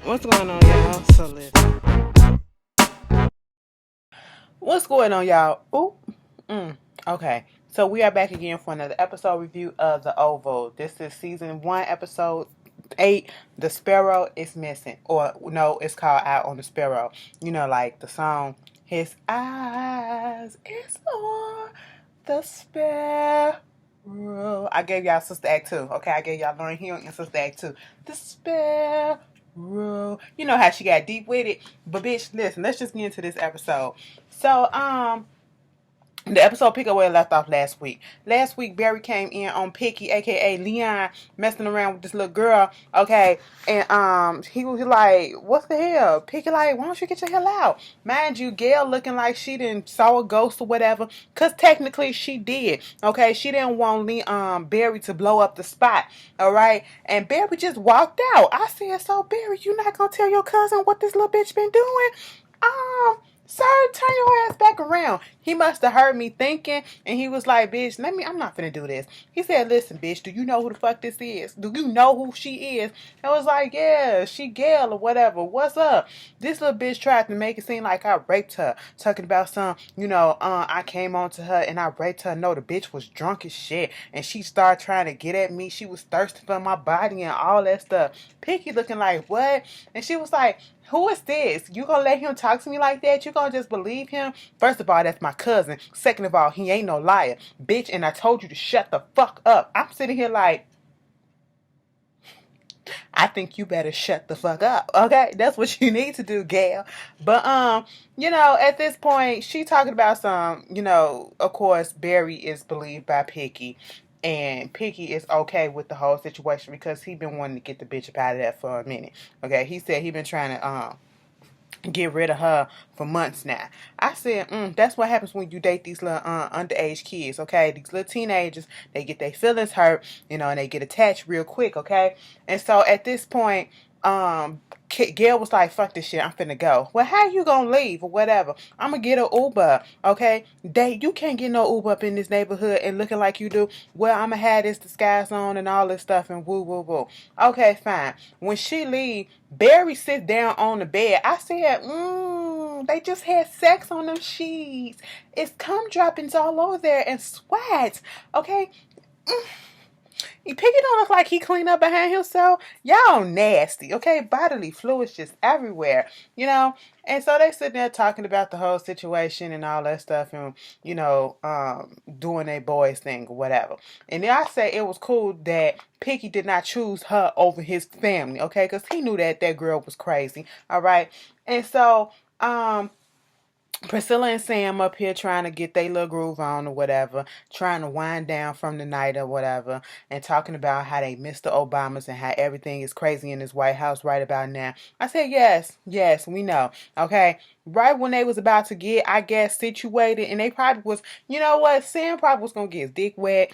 What's going on, y'all? So listen. What's going on, y'all? Ooh. Okay. So we are back again for another episode review of The Oval. This is season 1, episode 8. The Sparrow is missing. Or no, it's called Out on the Sparrow. You know, like the song, His Eyes is on the Sparrow. I gave y'all Sister Act 2. Okay, I gave y'all Lauren Hill and Sister Act 2. The Sparrow. You know how she got deep with it. But bitch, listen, let's just get into this episode. So, the episode pick up where it left off last week. Last week, Barry came in on Picky, aka Leon, messing around with this little girl. Okay, and he was like, "What the hell?" Picky like, "Why don't you get your hell out?" Mind you, Gail looking like she didn't saw a ghost or whatever, cause technically she did. Okay, she didn't want Barry to blow up the spot. All right, and Barry just walked out. I said, "So Barry, you not gonna tell your cousin what this little bitch been doing?" Sir, turn your ass back around. He must have heard me thinking, and he was like, bitch, I'm not finna do this. He said, listen, bitch, do you know who the fuck this is? Do you know who she is? I was like, yeah, she Gail or whatever. What's up? This little bitch tried to make it seem like I raped her. Talking about I came on to her and I raped her. No, the bitch was drunk as shit, and she started trying to get at me. She was thirsting for my body and all that stuff. Picky looking like, what? And she was like, who is this? You gonna let him talk to me like that? You gonna just believe him? First of all, that's my cousin. Second of all, he ain't no liar. Bitch, and I told you to shut the fuck up. I'm sitting here like, I think you better shut the fuck up. Okay? That's what you need to do, Gail. But at this point, she talking about of course, Barry is believed by Picky. And Picky is okay with the whole situation because he been wanting to get the bitch up out of that for a minute. Okay, he said he been trying to get rid of her for months now. I said, that's what happens when you date these little underage kids, okay? These little teenagers, they get their feelings hurt, and they get attached real quick, okay? And so at this point, Gail was like, fuck this shit, I'm finna go. Well, how you gonna leave or whatever? I'm gonna get an Uber, okay? You can't get no Uber up in this neighborhood and looking like you do. Well, I'm gonna have this disguise on and all this stuff and woo, woo, woo. Okay, fine. When she leave, Barry sits down on the bed. I said, they just had sex on them sheets. It's cum droppings all over there and sweat, okay? Picky don't look like he cleaned up behind himself. Y'all nasty, okay? Bodily fluids just everywhere. And so they sitting there talking about the whole situation and all that stuff and, doing a boys thing or whatever. And then I say it was cool that Picky did not choose her over his family, okay? Because he knew that girl was crazy, all right? And so, Priscilla and Sam up here trying to get their little groove on or whatever, trying to wind down from the night or whatever, and talking about how they miss the Obamas and how everything is crazy in this White House right about now. I said, yes, we know. Okay. Right when they was about to get, I guess, situated, and they probably was, you know what, Sam probably was going to get his dick wet,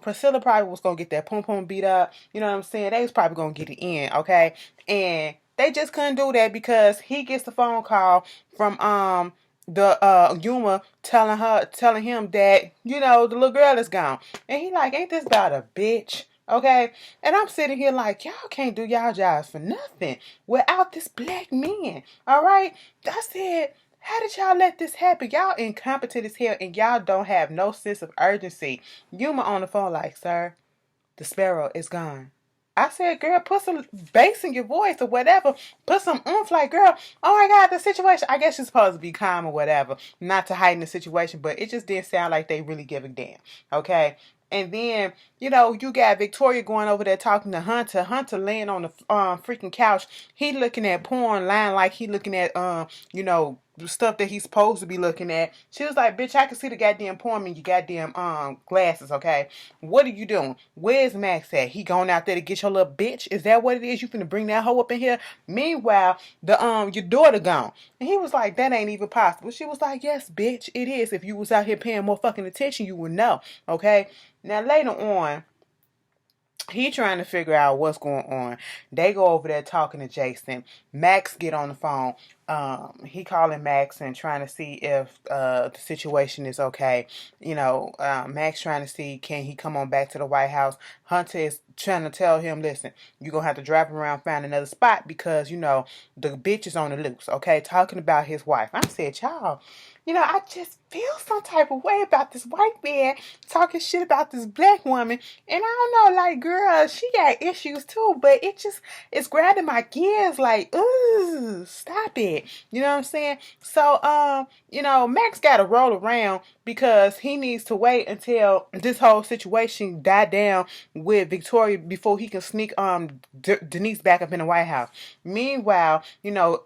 Priscilla probably was going to get that pom-pom beat up, you know what I'm saying? They was probably going to get it in, okay? And they just couldn't do that because he gets the phone call from the Yuma telling him that the little girl is gone, and he like, ain't this about a bitch? Okay, and I'm sitting here like, y'all can't do y'all jobs for nothing without this black man. All right, I said, how did y'all let this happen? Y'all incompetent as hell, and y'all don't have no sense of urgency. Yuma on the phone like, sir, the Sparrow is gone. I said, girl, put some bass in your voice or whatever. Put some oomph, like, girl, oh my God, the situation. I guess you're supposed to be calm or whatever, not to heighten the situation, but it just didn't sound like they really give a damn. Okay. And then, you got Victoria going over there talking to Hunter. Hunter laying on the freaking couch. He looking at porn, lying like he looking at stuff that he's supposed to be looking at. She was like, bitch, I can see the goddamn porn in your goddamn glasses, okay? What are you doing? Where's Max at? He going out there to get your little bitch? Is that what it is? You finna bring that hoe up in here? Meanwhile, the your daughter gone. And he was like, that ain't even possible. She was like, yes, bitch, it is. If you was out here paying more fucking attention, you would know, okay? Now, later on, he trying to figure out what's going on. They go over there talking to Jason. Max get on the phone. He calling Max and trying to see if the situation is okay. Max trying to see, can he come on back to the White House. Hunter is trying to tell him, listen, you're gonna have to drive around, find another spot, because the bitch is on the loose. Okay, talking about his wife. I said, y'all, I just feel some type of way about this white man talking shit about this black woman. And I don't know, like, girl, she got issues too, but it's grinding my gears, like, ooh, stop it. You know what I'm saying? So, Max got to roll around because he needs to wait until this whole situation die down with Victoria before he can sneak Denise back up in the White House. Meanwhile,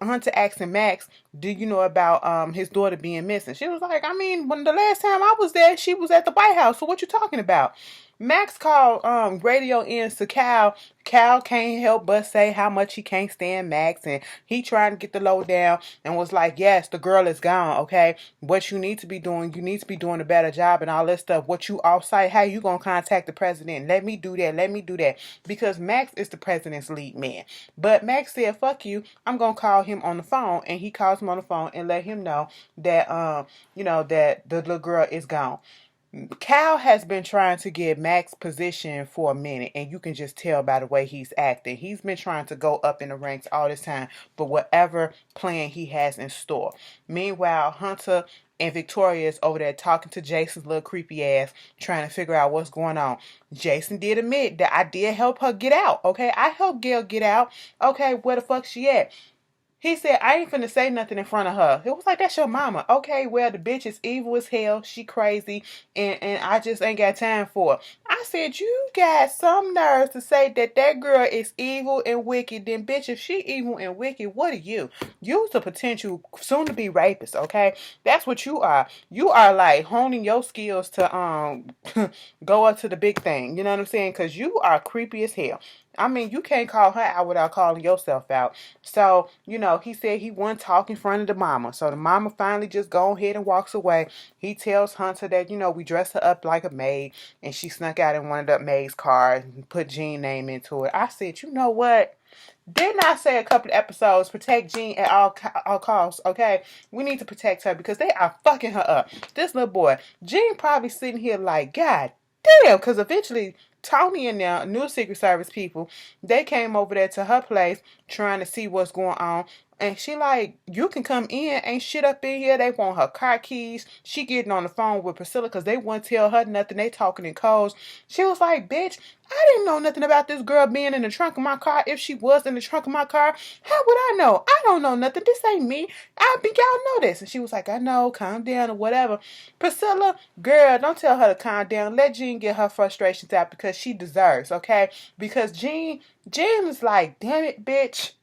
Hunter asking Max, do you know about his daughter being missing? She was like, I mean, when the last time I was there, she was at the White House. So what you talking about? Max called radio ins to Cal. Cal can't help but say how much he can't stand Max, and he trying to get the lowdown and was like, yes, the girl is gone, okay? What you need to be doing a better job and all that stuff. What you offsite, how you gonna contact the president? Let me do that. Because Max is the president's lead man. But Max said, fuck you, I'm gonna call him on the phone, and he calls him on the phone and let him know that that the little girl is gone. Cal has been trying to get Max's position for a minute, and you can just tell by the way he's acting. He's been trying to go up in the ranks all this time for whatever plan he has in store. Meanwhile, Hunter and Victoria is over there talking to Jason's little creepy ass, trying to figure out what's going on. Jason did admit that I did help her get out, okay? I helped Gail get out. Okay, where the fuck she at? He said, I ain't finna say nothing in front of her. It was like, that's your mama. Okay, well, the bitch is evil as hell. She crazy. And I just ain't got time for her. I said, you got some nerves to say that girl is evil and wicked. Then, bitch, if she evil and wicked, what are you? You's a potential soon-to-be rapist, okay? That's what you are. You are, like, honing your skills to go up to the big thing. You know what I'm saying? Because you are creepy as hell. I mean, you can't call her out without calling yourself out. So, he said he wouldn't talk in front of the mama. So the mama finally just go ahead and walks away. He tells Hunter that, we dressed her up like a maid, and she snuck out in one of the maid's cars and put Jean's name into it. I said, you know what? Didn't I say a couple of episodes, protect Jean at all costs, okay? We need to protect her because they are fucking her up. This little boy, Jean probably sitting here like, God damn, because eventually Tony and their new Secret Service people, they came over there to her place trying to see what's going on. And she like, you can come in, ain't shit up in here. They want her car keys. She getting on the phone with Priscilla because they won't tell her nothing. They talking in codes. She was like, bitch, I didn't know nothing about this girl being in the trunk of my car. If she was in the trunk of my car, how would I know? I don't know nothing. This ain't me. I think y'all know this. And she was like, I know, calm down or whatever. Priscilla, girl, don't tell her to calm down. Let Jean get her frustrations out because she deserves, okay? Because Jean is like, damn it, bitch.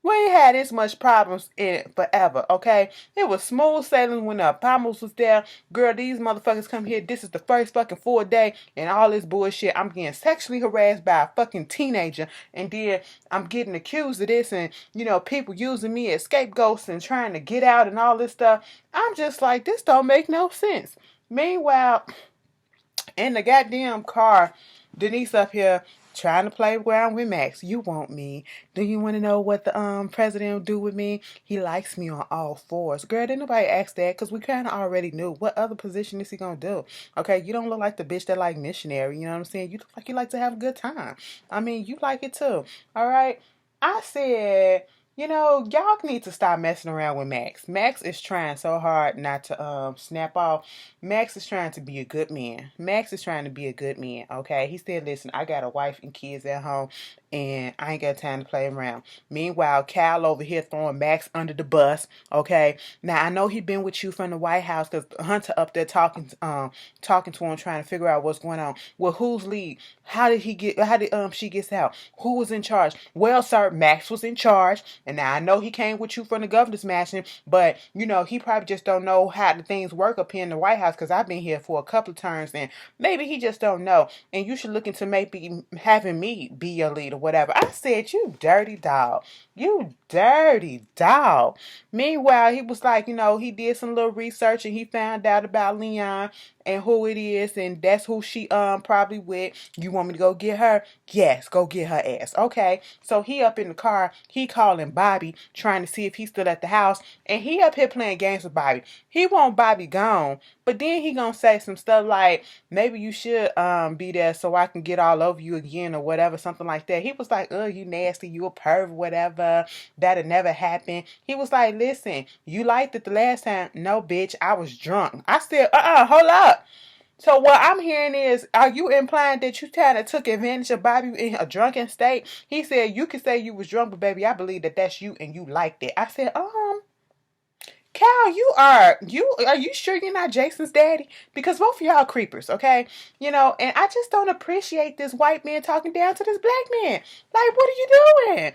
We ain't had this much problems in it forever, okay? It was smooth sailing when the Palmers was there. Girl, these motherfuckers come here. This is the first fucking full day and all this bullshit. I'm getting sexually harassed by a fucking teenager. And then I'm getting accused of this and, people using me as scapegoats and trying to get out and all this stuff. I'm just like, this don't make no sense. Meanwhile, in the goddamn car, Denise up here trying to play around with Max. You want me? Do you want to know what the president will do with me? He likes me on all fours. Girl, didn't nobody ask that because we kind of already knew. What other position is he going to do? Okay, you don't look like the bitch that like missionary. You know what I'm saying? You look like you like to have a good time. I mean, you like it too. All right? I said, y'all need to stop messing around with Max. Max is trying so hard not to snap off. Max is trying to be a good man. Okay? He said, listen, I got a wife and kids at home, and I ain't got time to play around. Meanwhile, Cal over here throwing Max under the bus, okay? Now, I know he been with you from the White House because Hunter up there talking to him, trying to figure out what's going on. Well, who's lead? How did she get out? Who was in charge? Well, sir, Max was in charge. And now I know he came with you from the governor's mansion, but, he probably just don't know how the things work up here in the White House because I've been here for a couple of terms and maybe he just don't know. And you should look into maybe having me be your leader, whatever. I said, you dirty dog. You dirty dog. Meanwhile, he was like, he did some little research and he found out about Leon and who it is, and that's who she probably with. You want me to go get her? Yes, go get her ass. Okay. So he up in the car, he calling Bobby, trying to see if he's still at the house, and he up here playing games with Bobby. He want Bobby gone, but then he gonna say some stuff like, maybe you should be there so I can get all over you again or whatever, something like that. He was like, oh, you nasty, you a perv, whatever. That'll never happen. He was like, listen, you liked it the last time. No, bitch, I was drunk. I said, hold up. So what I'm hearing is, are you implying that you kind of took advantage of Bobby in a drunken state? He said, you can say you was drunk, but baby, I believe that that's you and you liked it. I said, Cal, are you sure you're not Jason's daddy? Because both of y'all creepers, okay? And I just don't appreciate this white man talking down to this black man. Like, what are you doing?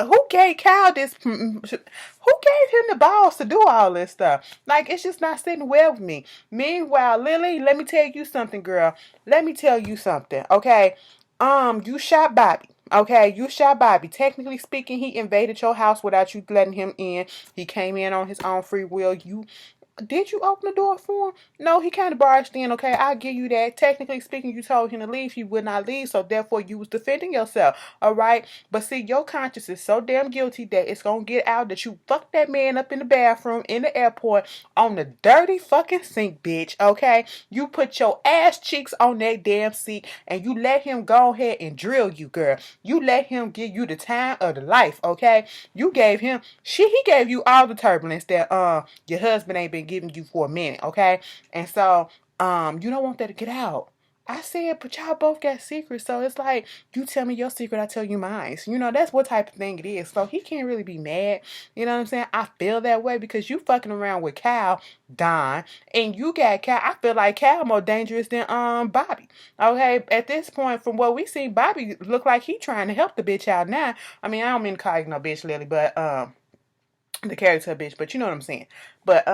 Who gave Cal this, who gave him the balls to do all this stuff? Like, it's just not sitting well with me. Meanwhile, Lily, let me tell you something, girl. Let me tell you something, okay? You shot Bobby. Okay, you shot Bobby. Technically speaking, he invaded your house without you letting him in. He came in on his own free will. Did you open the door for him? No, he kind of barged in, okay? I'll give you that. Technically speaking, you told him to leave. He would not leave, so therefore you was defending yourself, all right? But see, your conscience is so damn guilty that it's going to get out that you fucked that man up in the bathroom in the airport on the dirty fucking sink, bitch, okay? You put your ass cheeks on that damn seat and you let him go ahead and drill you, girl. You let him give you the time of the life, okay? You gave him, he gave you all the turbulence that your husband ain't been giving you for a minute, okay? And so, you don't want that to get out. I said, but y'all both got secrets, so it's like, you tell me your secret, I tell you mine. So, that's what type of thing it is. So he can't really be mad. You know what I'm saying? I feel that way because you fucking around with Cal, Don, and you got Cal. I feel like Cal more dangerous than Bobby. Okay, at this point, from what we see, Bobby look like he trying to help the bitch out now. I mean, I don't mean to call you no bitch, Lily, but the character bitch, but you know what I'm saying. But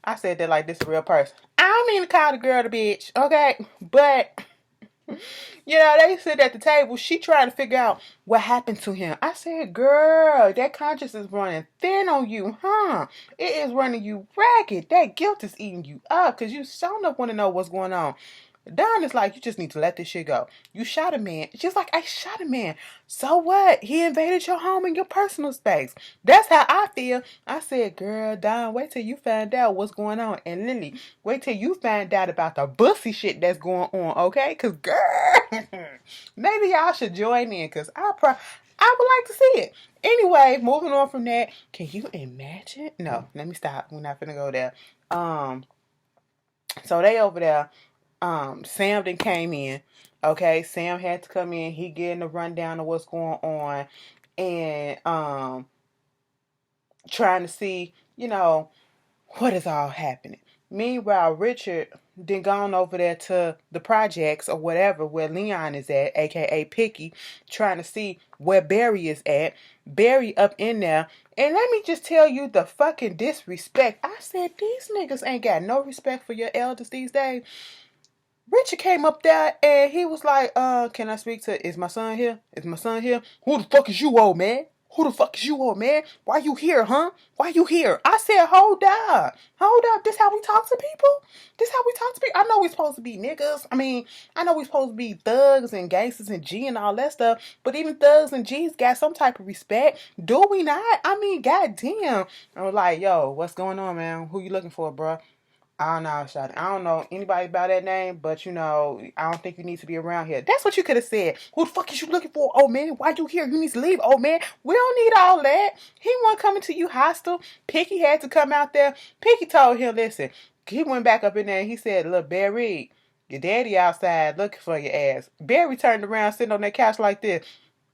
I said that like this a real person. I don't mean to call the girl the bitch, okay? But they sit at the table. She trying to figure out what happened to him. I said, girl, that conscience is running thin on you, huh? It is running you ragged. That guilt is eating you up because you sure enough want to know what's going on. Don is like, you just need to let this shit go. You shot a man. She's like, I shot a man. So what? He invaded your home and your personal space. That's how I feel. I said, girl, Don, wait till you find out what's going on. And Lily, wait till you find out about the bussy shit that's going on, okay? Because, girl, maybe y'all should join in because I would like to see it. Anyway, moving on from that, can you imagine? No, let me stop. We're not finna go there. So they over there. Sam then came in. Okay, Sam had to come in. He getting a rundown of what's going on, and trying to see, what is all happening. Meanwhile, Richard then gone over there to the projects or whatever where Leon is at, aka Picky, trying to see where Barry is at. Barry up in there. And let me just tell you the fucking disrespect. I said these niggas ain't got no respect for your elders these days. Richard came up there and he was like, can I speak to, is my son here? Is my son here? Who the fuck is you, old man? Who the fuck is you, old man? Why you here, huh? Why you here? I said, hold up. Hold up. This how we talk to people? This how we talk to people? I know we supposed to be niggas. I mean, I know we supposed to be thugs and gangsters and G and all that stuff. But even thugs and G's got some type of respect. Do we not? I mean, goddamn. I was like, yo, what's going on, man? Who you looking for, bro? I don't know, Shawty. I don't know anybody by that name, but I don't think you need to be around here. That's what you could have said. Who the fuck is you looking for? Oh man, why you here? You need to leave. Oh man, we don't need all that. He wasn't coming to you hostile. Picky had to come out there. Picky told him, listen, he went back up in there and he said, look, Barry, your daddy outside looking for your ass. Barry turned around sitting on that couch like this.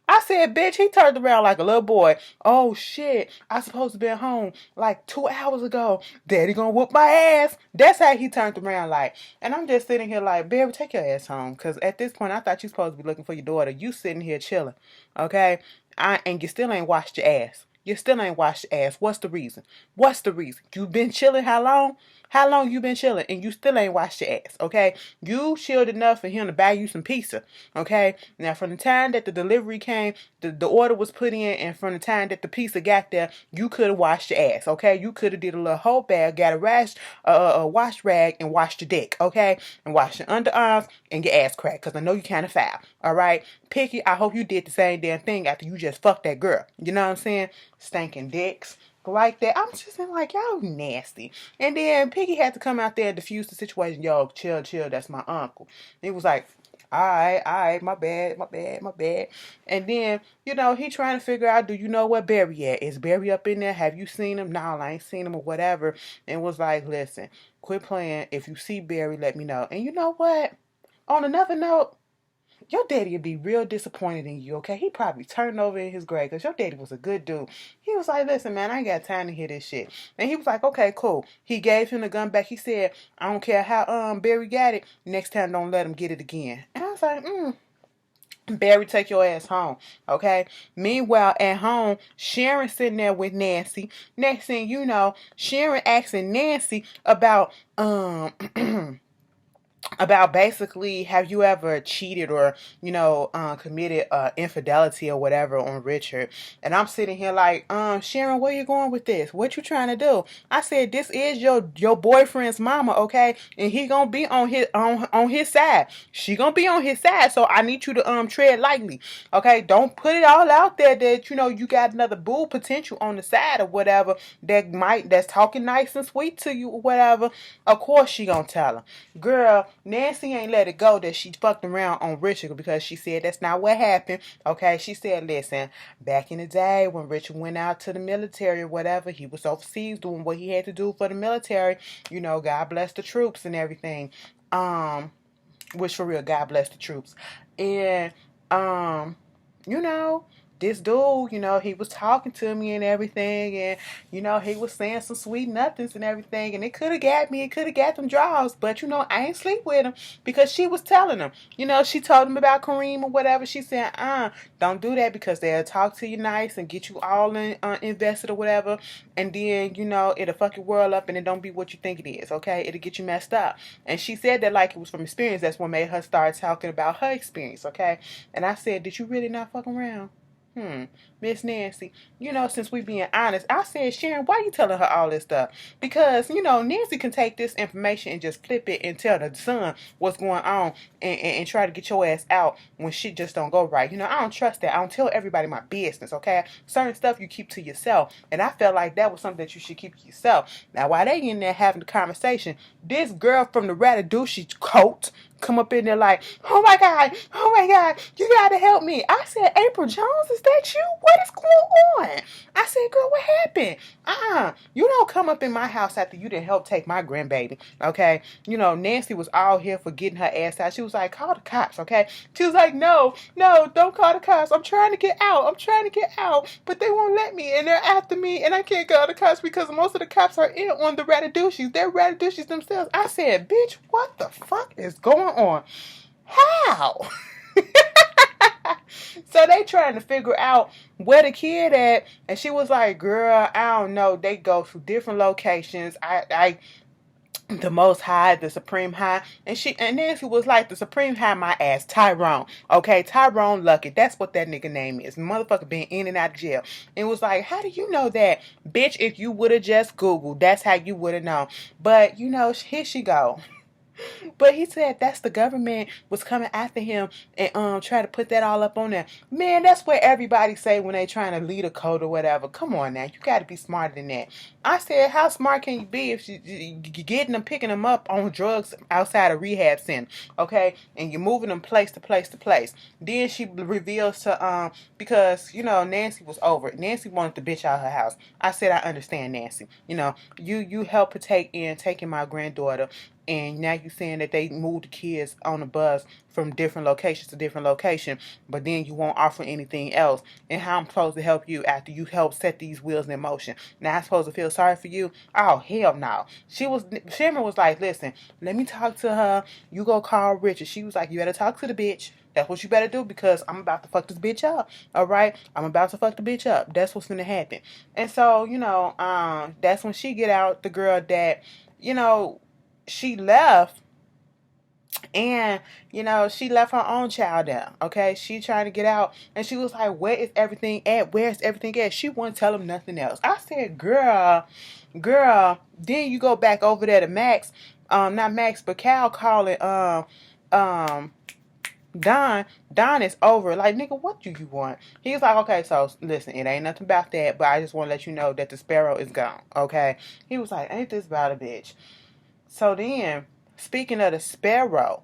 I said, bitch, he turned around like a little boy. Oh, shit. I supposed to be at home like 2 hours ago. Daddy gonna whoop my ass. That's how he turned around like. And I'm just sitting here like, Barry, take your ass home. Because at this point, I thought you supposed to be looking for your daughter. You sitting here chilling. Okay? And you still ain't washed your ass. You still ain't washed your ass. What's the reason? What's the reason? You been chilling how long? How long you been chilling and you still ain't washed your ass, okay? You chilled enough for him to buy you some pizza, okay? Now, from the time that the delivery came, the order was put in, and from the time that the pizza got there, you could have washed your ass, okay? You could have did a little whole bag, got a wash rag, and washed your dick, okay? And washed your underarms and your ass crack, because I know you kind of foul, all right? Picky, I hope you did the same damn thing after you just fucked that girl. You know what I'm saying? Stinking dicks like that. I'm just like, y'all nasty. And then Piggy had to come out there and diffuse the situation. Yo, chill, chill, that's my uncle. He was like, all right, my bad. And then, he trying to figure out, do you know where Barry at? Is Barry up in there? Have you seen him? No, I ain't seen him or whatever. And was like, listen, quit playing. If you see Barry, let me know. And you know what? On another note, your daddy would be real disappointed in you, okay? He probably turned over in his grave because your daddy was a good dude. He was like, listen, man, I ain't got time to hear this shit. And he was like, okay, cool. He gave him the gun back. He said, I don't care how Barry got it. Next time, don't let him get it again. And I was like, Barry, take your ass home, okay? Meanwhile, at home, Sharon sitting there with Nancy. Next thing you know, Sharon asking Nancy about, about basically, have you ever cheated or committed infidelity or whatever on Richard? And I'm sitting here like, Sharon, where you going with this? What you trying to do? I said, this is your boyfriend's mama, okay? And he gonna be on his side. She gonna be on his side, so I need you to tread lightly, okay? Don't put it all out there that you got another boo potential on the side or whatever that's talking nice and sweet to you or whatever. Of course she gonna tell him. Girl, Nancy ain't let it go that she fucked around on Richard because she said that's not what happened. Okay, she said, listen, back in the day when Richard went out to the military or whatever, he was overseas doing what he had to do for the military. God bless the troops and everything. Which for real, God bless the troops. And you know, this dude, he was talking to me and everything, and he was saying some sweet nothings and everything, and it could have got me, it could have got them draws, but I ain't sleep with him because she was telling him, she told him about Kareem or whatever. She said, don't do that because they'll talk to you nice and get you all invested or whatever, and then it'll fuck your world up and it don't be what you think it is, okay? It'll get you messed up. And she said that like it was from experience. That's what made her start talking about her experience, okay? And I said, did you really not fuck around? Miss Nancy, since we being honest, I said, Sharon, why you telling her all this stuff? Because, Nancy can take this information and just flip it and tell the son what's going on and try to get your ass out when shit just don't go right. I don't trust that. I don't tell everybody my business, okay? Certain stuff you keep to yourself. And I felt like that was something that you should keep to yourself. Now, while they in there having the conversation, this girl from the Ratadouche coat come up in there like, oh my God, you gotta help me. I said, April Jones, is that you? What is going on? I said, girl, what happened? You don't come up in my house after you didn't help take my grandbaby, okay? Nancy was all here for getting her ass out. She was like, call the cops, okay? She was like, no, don't call the cops. I'm trying to get out, but they won't let me, and they're after me, and I can't call the cops because most of the cops are in on the Ratadouches. They're Ratadouches themselves. I said, bitch, what the fuck is going on? How? So they trying to figure out where the kid at, and she was like, girl, I don't know. They go to different locations. The Most High, the Supreme High, and Nancy was like, the Supreme High, my ass, Tyrone, okay, Tyrone Lucky, that's what that nigga name is. Motherfucker been in and out of jail. And was like, how do you know that, bitch? If you would have just Googled, that's how you would have known. But here she go. But he said that's the government was coming after him and try to put that all up on there. Man, that's what everybody say when they trying to lead a code or whatever. Come on now, you got to be smarter than that. I said, how smart can you be if you getting them, picking them up on drugs outside a rehab center, okay? And you're moving them place to place to place. Then she reveals to because Nancy was over it. Nancy wanted the bitch out of her house. I said, I understand, Nancy. You helped partake in taking my granddaughter. And now you're saying that they moved the kids on the bus from different locations to different location, but then you won't offer anything else. And how I'm supposed to help you after you help set these wheels in motion? Now I'm supposed to feel sorry for you? Oh, hell no. Sharon was like, listen, let me talk to her. You go call Richard. She was like, you better talk to the bitch. That's what you better do, because I'm about to fuck this bitch up. All right, I'm about to fuck the bitch up. That's what's gonna happen. And so, that's when she get out the girl that, you know, she left, and she left her own child there. Okay, she trying to get out, and she was like, "Where is everything at? Where's everything at?" She wouldn't tell him nothing else. I said, girl, then you go back over there to Max, not Max, but Cal calling, um, Don is over. Like, nigga, what do you want? He's like, okay, so listen, it ain't nothing about that, but I just want to let you know that the Sparrow is gone. Okay, he was like, ain't this about a bitch? So then, speaking of the Sparrow,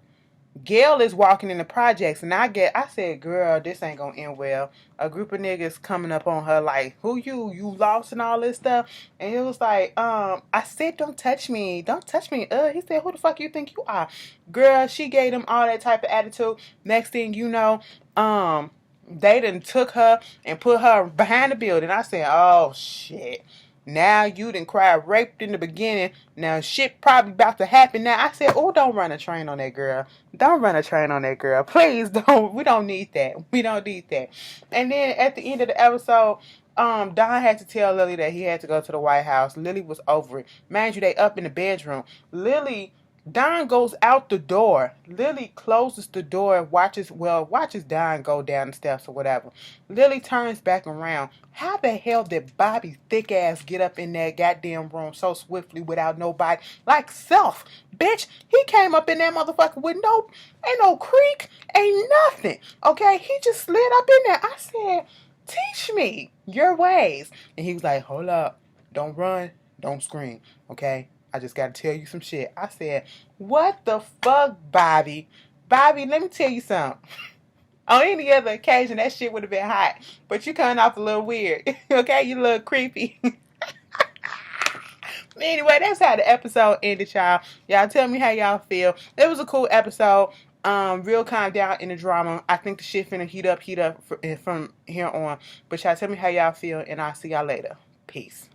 Gail is walking in the projects, and I said, girl, this ain't gonna end well. A group of niggas coming up on her like, who you lost and all this stuff. And it was like, I said, don't touch me. He said, who the fuck you think you are? Girl, she gave them all that type of attitude. Next thing you know, they done took her and put her behind the building. I said, oh shit. Now you done cried raped in the beginning. Now shit probably about to happen now. I said, oh, don't run a train on that girl. Don't run a train on that girl. Please don't. We don't need that. We don't need that. And then at the end of the episode, Don had to tell Lily that he had to go to the White House. Lily was over it. Mind you, they up in the bedroom. Don goes out the door. Lily closes the door, watches Don go down the steps or whatever. Lily turns back around. How the hell did Bobby thick ass get up in that goddamn room so swiftly without nobody? Like self. Bitch, he came up in that motherfucker with ain't no creak, ain't nothing. Okay, he just slid up in there. I said, teach me your ways. And he was like, hold up, don't run, don't scream, okay? I just got to tell you some shit. I said, what the fuck, Bobby? Bobby, let me tell you something. On any other occasion, that shit would have been hot. But you coming off a little weird. Okay? You a little creepy. Anyway, that's how the episode ended, y'all. Y'all tell me how y'all feel. It was a cool episode. Real calm down in the drama. I think the shit finna heat up from here on. But y'all tell me how y'all feel, and I'll see y'all later. Peace.